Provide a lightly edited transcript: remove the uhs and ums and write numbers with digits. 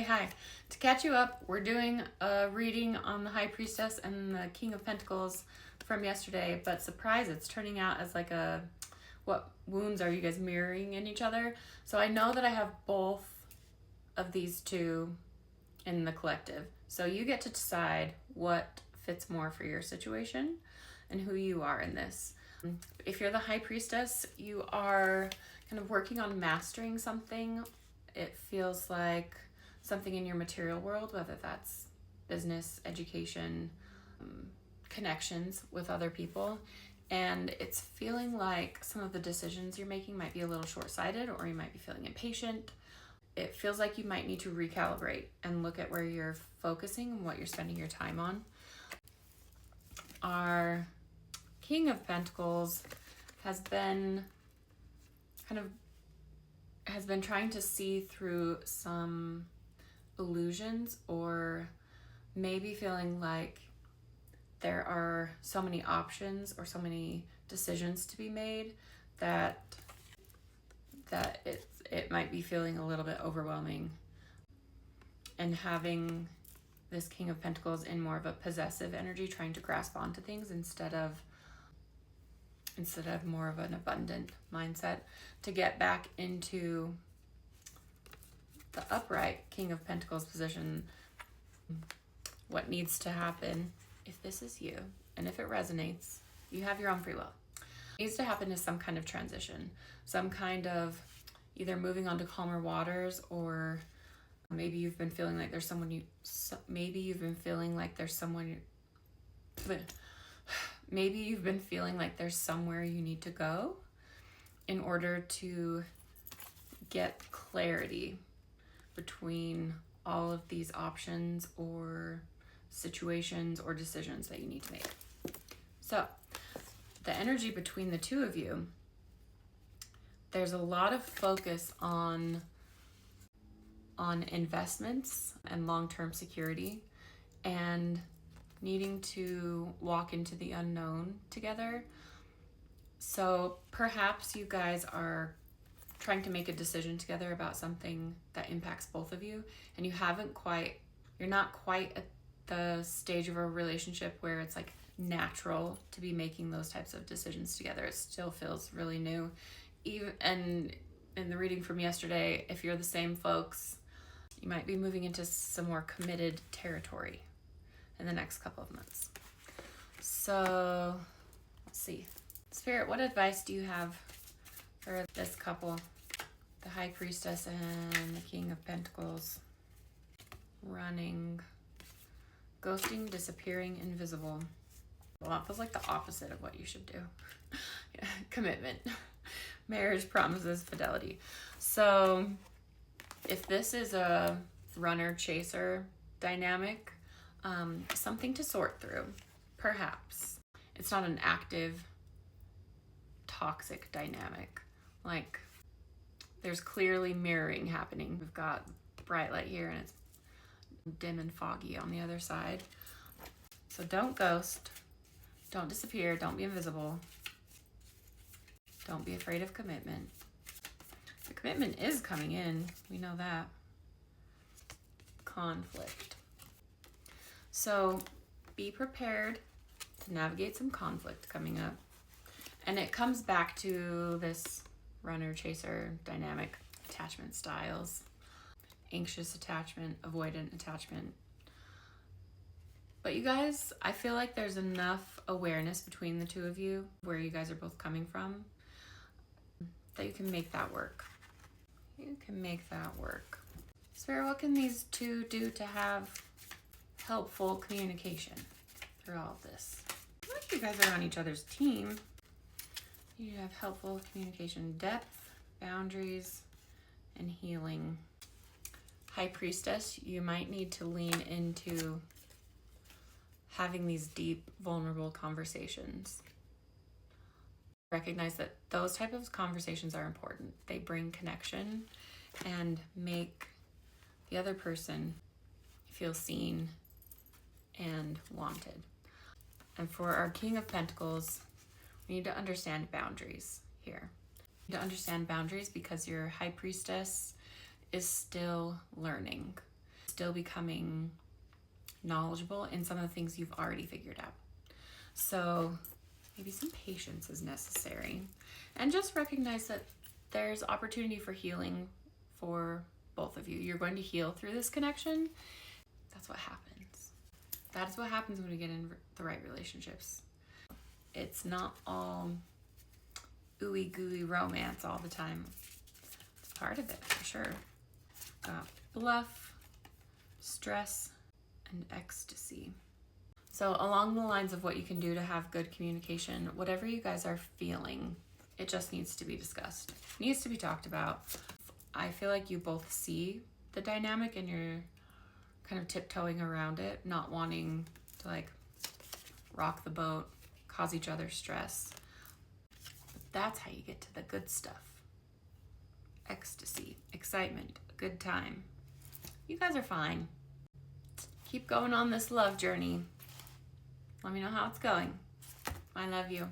Hi. To catch you up, we're doing a reading on the High Priestess and the King of Pentacles from yesterday, but surprise, it's turning out as like what wounds are you guys mirroring in each other? So I know that I have both of these two in the collective. So you get to decide what fits more for your situation and who you are in this. If you're the High Priestess, you are kind of working on mastering something. It feels like something in your material world, whether that's business, education, connections with other people. And it's feeling like some of the decisions you're making might be a little short-sighted, or you might be feeling impatient. It feels like you might need to recalibrate and look at where you're focusing and what you're spending your time on. Our King of Pentacles has been trying to see through some illusions, or maybe feeling like there are so many options or so many decisions to be made that it might be feeling a little bit overwhelming, and having this King of Pentacles in more of a possessive energy, trying to grasp onto things instead of more of an abundant mindset, to get back into the upright King of Pentacles position. What needs to happen, if this is you and if it resonates, you have your own free will. What needs to happen is some kind of transition, some kind of either moving on to calmer waters, or maybe you've been feeling like there's somewhere you need to go in order to get clarity between all of these options or situations or decisions that you need to make. So the energy between the two of you, there's a lot of focus on investments and long-term security, and needing to walk into the unknown together. So perhaps you guys are trying to make a decision together about something that impacts both of you, and you're not quite at the stage of a relationship where it's like natural to be making those types of decisions together. It still feels really new. And in the reading from yesterday, if you're the same folks, you might be moving into some more committed territory in the next couple of months. So let's see. Spirit, what advice do you have for this couple? The High Priestess and the King of Pentacles. Running, ghosting, disappearing, invisible. Well, that feels like the opposite of what you should do. Yeah, commitment, marriage, promises, fidelity. So if this is a runner-chaser dynamic, something to sort through, perhaps. It's not an active, toxic dynamic. Like, there's clearly mirroring happening. We've got bright light here and it's dim and foggy on the other side. So don't ghost, don't disappear, don't be invisible. Don't be afraid of commitment. The commitment is coming in, we know that. Conflict. So be prepared to navigate some conflict coming up. And it comes back to this runner-chaser dynamic, attachment styles, anxious attachment, avoidant attachment. But you guys, I feel like there's enough awareness between the two of you, where you guys are both coming from, that you can make that work. You can make that work. Spirit, what can these two do to have helpful communication through all of this? I feel like you guys are on each other's team. You have helpful communication, depth, boundaries, and healing. High Priestess, you might need to lean into having these deep, vulnerable conversations. Recognize that those type of conversations are important. They bring connection and make the other person feel seen and wanted. And for our King of Pentacles, we need to understand boundaries here. We need to understand boundaries because your High Priestess is still learning. still becoming knowledgeable in some of the things you've already figured out. So maybe some patience is necessary. And just recognize that there's opportunity for healing for both of you. You're going to heal through this connection. That's what happens. That is what happens when we get in the right relationships. It's not all ooey gooey romance all the time. It's part of it for sure. Bluff, stress, and ecstasy. So along the lines of what you can do to have good communication, whatever you guys are feeling, it just needs to be discussed. It needs to be talked about. I feel like you both see the dynamic and you're kind of tiptoeing around it, not wanting to like rock the boat, cause each other stress. But that's how you get to the good stuff. Ecstasy, excitement, a good time. You guys are fine. Keep going on this love journey. Let me know how it's going. I love you.